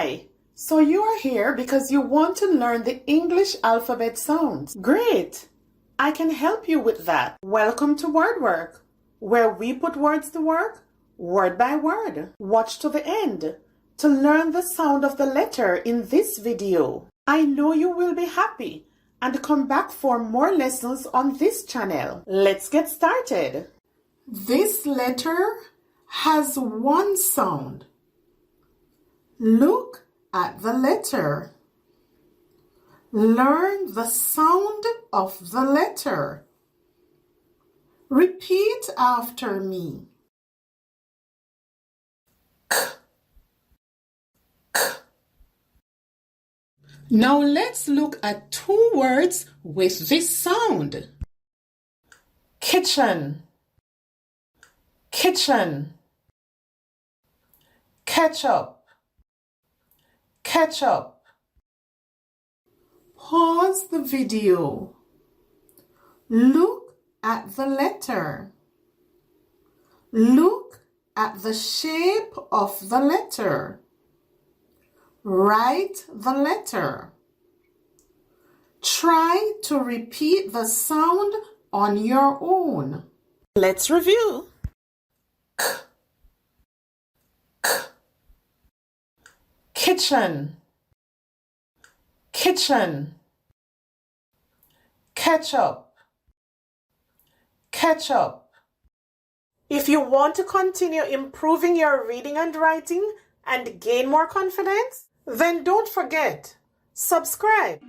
Hi! So you are here because you want to learn the English alphabet sounds. Great! I can help you with that. Welcome to WordWork, where we put words to work, word by word. Watch to the end to learn the sound of the letter in this video. I know you will be happy and come back for more lessons on this channel. Let's get started. This letter has one sound. Look at the letter. Learn the sound of the letter. Repeat after me. K. K. Now let's look at two words with this sound. Kitchen. Kitchen. Ketchup. Ketchup. Pause the video. Look at the letter. Look at the shape of the letter. Write the letter. Try to repeat the sound on your own. Let's review. K. K. Kitchen. Kitchen. Ketchup. Ketchup. If you want to continue improving your reading and writing and gain more confidence, then don't forget, subscribe.